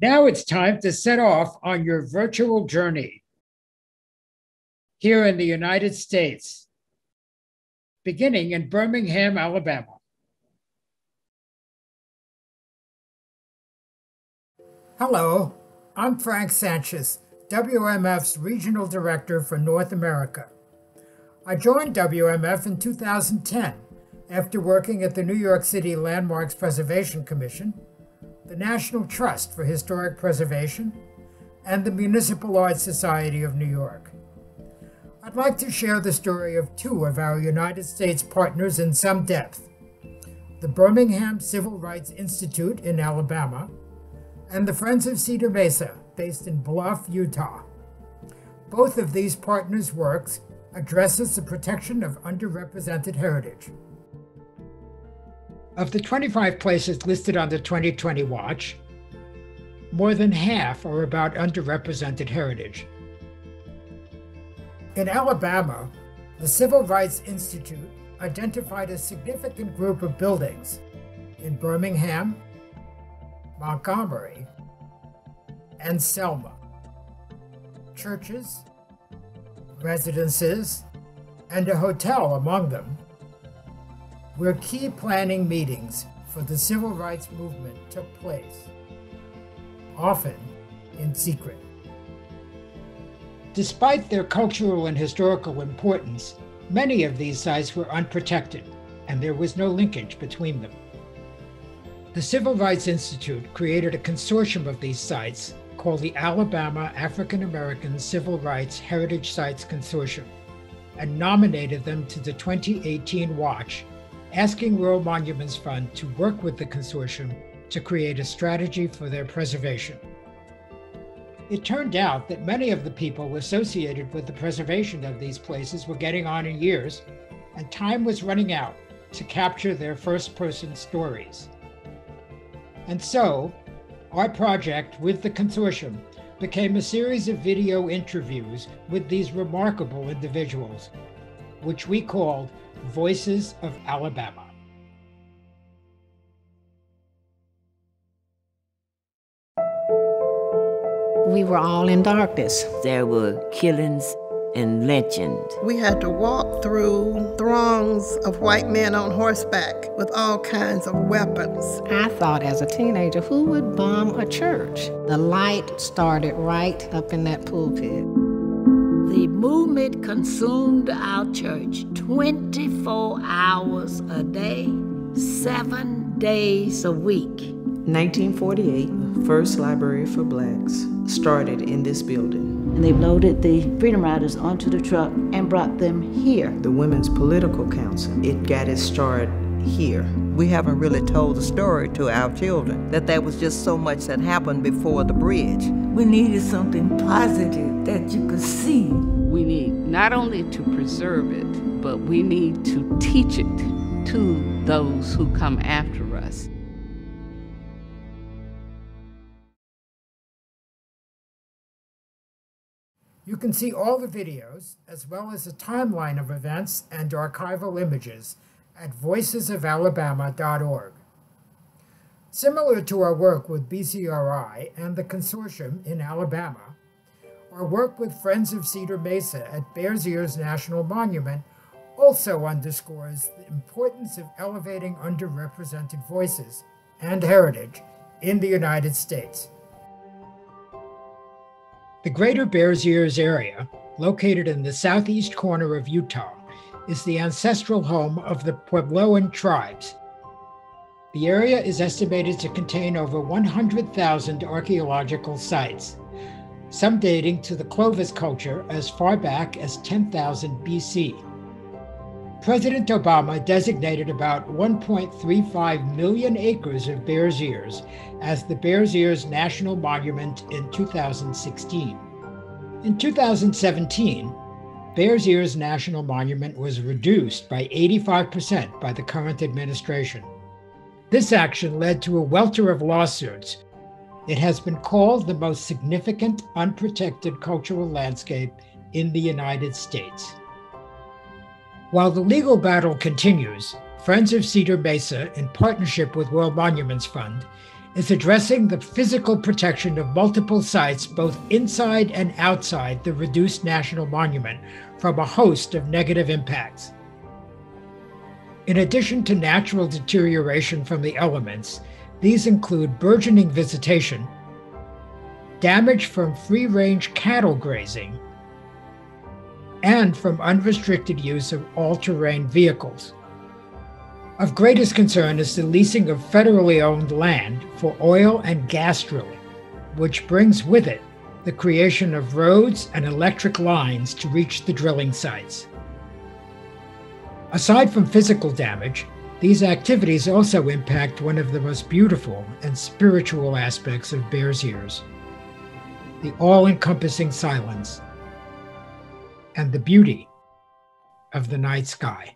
Now it's time to set off on your virtual journey here in the United States, beginning in Birmingham, Alabama. Hello, I'm Frank Sanchez, WMF's Regional Director for North America. I joined WMF in 2010 after working at the New York City Landmarks Preservation Commission, the National Trust for Historic Preservation, and the Municipal Art Society of New York. I'd like to share the story of two of our United States partners in some depth: the Birmingham Civil Rights Institute in Alabama and the Friends of Cedar Mesa, based in Bluff, Utah. Both of these partners' works addresses the protection of underrepresented heritage. Of the 25 places listed on the 2020 watch, more than half are about underrepresented heritage. In Alabama, the Civil Rights Institute identified a significant group of buildings in Birmingham, Montgomery, and Selma. Churches, residences, and a hotel among them, where key planning meetings for the civil rights movement took place, often in secret. Despite their cultural and historical importance, many of these sites were unprotected, and there was no linkage between them. The Civil Rights Institute created a consortium of these sites called the Alabama African American Civil Rights Heritage Sites Consortium and nominated them to the 2018 watch, asking World Monuments Fund to work with the consortium to create a strategy for their preservation. It turned out that many of the people associated with the preservation of these places were getting on in years, and time was running out to capture their first-person stories. And so, our project with the consortium became a series of video interviews with these remarkable individuals, which we called Voices of Alabama. We were all in darkness. There were killings and lynchings. We had to walk through throngs of white men on horseback with all kinds of weapons. I thought as a teenager, who would bomb a church? The light started right up in that pulpit. The movement consumed our church 24 hours a day, 7 days a week. 1948, the first library for blacks started in this building. And they loaded the Freedom Riders onto the truck and brought them here. The Women's Political Council, it got its start here. We haven't really told the story to our children, that there was just so much that happened before the bridge. We needed something positive that you could see. We need not only to preserve it, but we need to teach it to those who come after us. You can see all the videos, as well as a timeline of events and archival images at voicesofalabama.org. Similar to our work with BCRI and the consortium in Alabama, our work with Friends of Cedar Mesa at Bears Ears National Monument also underscores the importance of elevating underrepresented voices and heritage in the United States. The greater Bears Ears area, located in the southeast corner of Utah, is the ancestral home of the Puebloan tribes. The area is estimated to contain over 100,000 archaeological sites, some dating to the Clovis culture as far back as 10,000 BC. President Obama designated about 1.35 million acres of Bears Ears as the Bears Ears National Monument in 2016. In 2017, Bears Ears National Monument was reduced by 85% by the current administration. This action led to a welter of lawsuits. It has been called the most significant unprotected cultural landscape in the United States. While the legal battle continues, Friends of Cedar Mesa, in partnership with World Monuments Fund, is addressing the physical protection of multiple sites, both inside and outside the reduced national monument, from a host of negative impacts. In addition to natural deterioration from the elements, these include burgeoning visitation, damage from free-range cattle grazing, and from unrestricted use of all-terrain vehicles. Of greatest concern is the leasing of federally owned land for oil and gas drilling, which brings with it the creation of roads and electric lines to reach the drilling sites. Aside from physical damage, these activities also impact one of the most beautiful and spiritual aspects of Bears Ears: the all-encompassing silence and the beauty of the night sky.